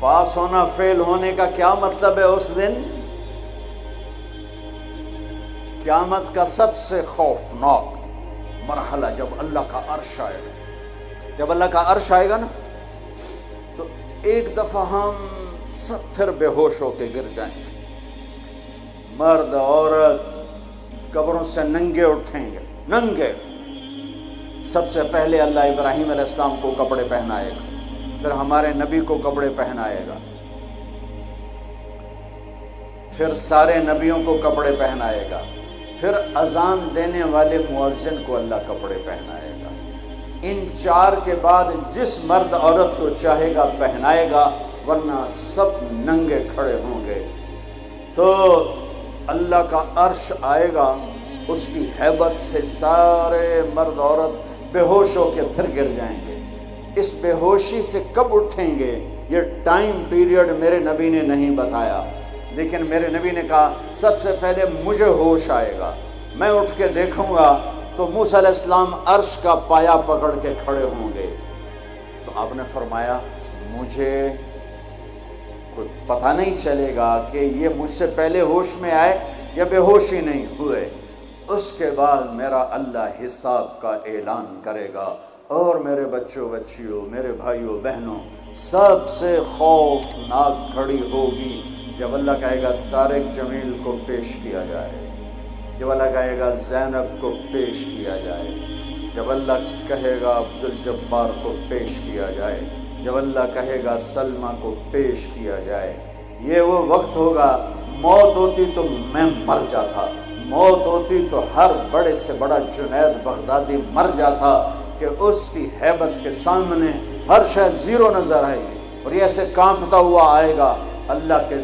پاس ہونا فیل ہونے کا کیا مطلب ہے؟ اس دن قیامت کا سب سے خوفناک مرحلہ جب اللہ کا عرش آئے گا، جب اللہ کا عرش آئے گا نا، تو ایک دفعہ ہم سب پھر بے ہوش ہو کے گر جائیں گے، مرد عورت قبروں سے ننگے اٹھیں گے، ننگے۔ سب سے پہلے اللہ ابراہیم علیہ السلام کو کپڑے پہنائے گا، پھر ہمارے نبی کو کپڑے پہنائے گا، پھر سارے نبیوں کو کپڑے پہنائے گا، پھر اذان دینے والے مؤذن کو اللہ کپڑے پہنائے گا۔ ان چار کے بعد جس مرد عورت کو چاہے گا پہنائے گا، ورنہ سب ننگے کھڑے ہوں گے۔ تو اللہ کا عرش آئے گا، اس کی ہیبت سے سارے مرد عورت بے ہوش ہو کے پھر گر جائیں گے۔ اس بے ہوشی سے کب اٹھیں گے یہ ٹائم پیریڈ میرے نبی نے نہیں بتایا، لیکن میرے نبی نے کہا سب سے پہلے مجھے ہوش آئے گا، میں اٹھ کے دیکھوں گا تو موسیٰ علیہ السلام عرش کا پایا پکڑ کے کھڑے ہوں گے۔ تو آپ نے فرمایا مجھے کوئی پتہ نہیں چلے گا کہ یہ مجھ سے پہلے ہوش میں آئے یا بے ہوش ہی نہیں ہوئے۔ اس کے بعد میرا اللہ حساب کا اعلان کرے گا، اور میرے بچوں بچیوں، میرے بھائیوں بہنوں، سب سے خوفناک گھڑی ہوگی جب اللہ کہے گا طارق جمیل کو پیش کیا جائے، جب اللہ کہے گا زینب کو پیش کیا جائے، جب اللہ کہے گا عبدالجبار کو پیش کیا جائے، جب اللہ کہے گا سلمہ کو پیش کیا جائے۔ یہ وہ وقت ہوگا، موت ہوتی تو میں مر جاتا، موت ہوتی تو ہر بڑے سے بڑا جنید بغدادی مر جاتا، کہ اس کی ہیبت کے سامنے ہر شے زیرو نظر آئے گی، اور یہ ایسے کانپتا ہوا آئے گا اللہ کے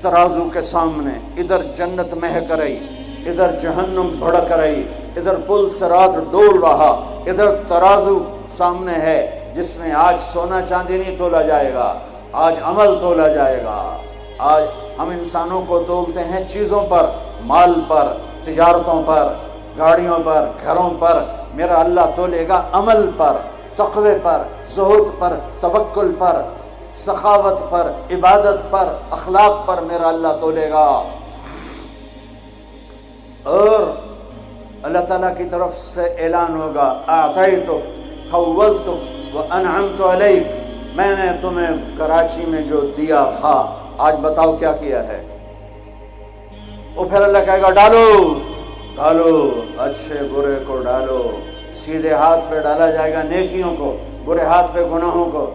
ترازو کے سامنے۔ ادھر جنت مہک رہی، ادھر جہنم بھڑک رہی، ادھر پل صراط ڈول رہا، ادھر ترازو سامنے ہے جس میں آج سونا چاندی نہیں تولا جائے گا، آج عمل تولا جائے گا۔ آج ہم انسانوں کو تولتے ہیں چیزوں پر، مال پر، تجارتوں پر، گاڑیوں پر، گھروں پر، میرا اللہ تولے گا عمل پر، تقوی پر، زہد پر، توکل پر، سخاوت پر، عبادت پر، اخلاق پر میرا اللہ تولے گا۔ اور اللہ تعالیٰ کی طرف سے اعلان ہوگا اعطیتک خولتک وانعمت علیک، میں نے تمہیں کراچی میں جو دیا تھا آج بتاؤ کیا کیا ہے۔ وہ پھر اللہ کہے گا ڈالو ڈالو، اچھے برے کو ڈالو، سیدھے ہاتھ پہ ڈالا جائے گا نیکیوں کو، برے ہاتھ پہ گناہوں کو۔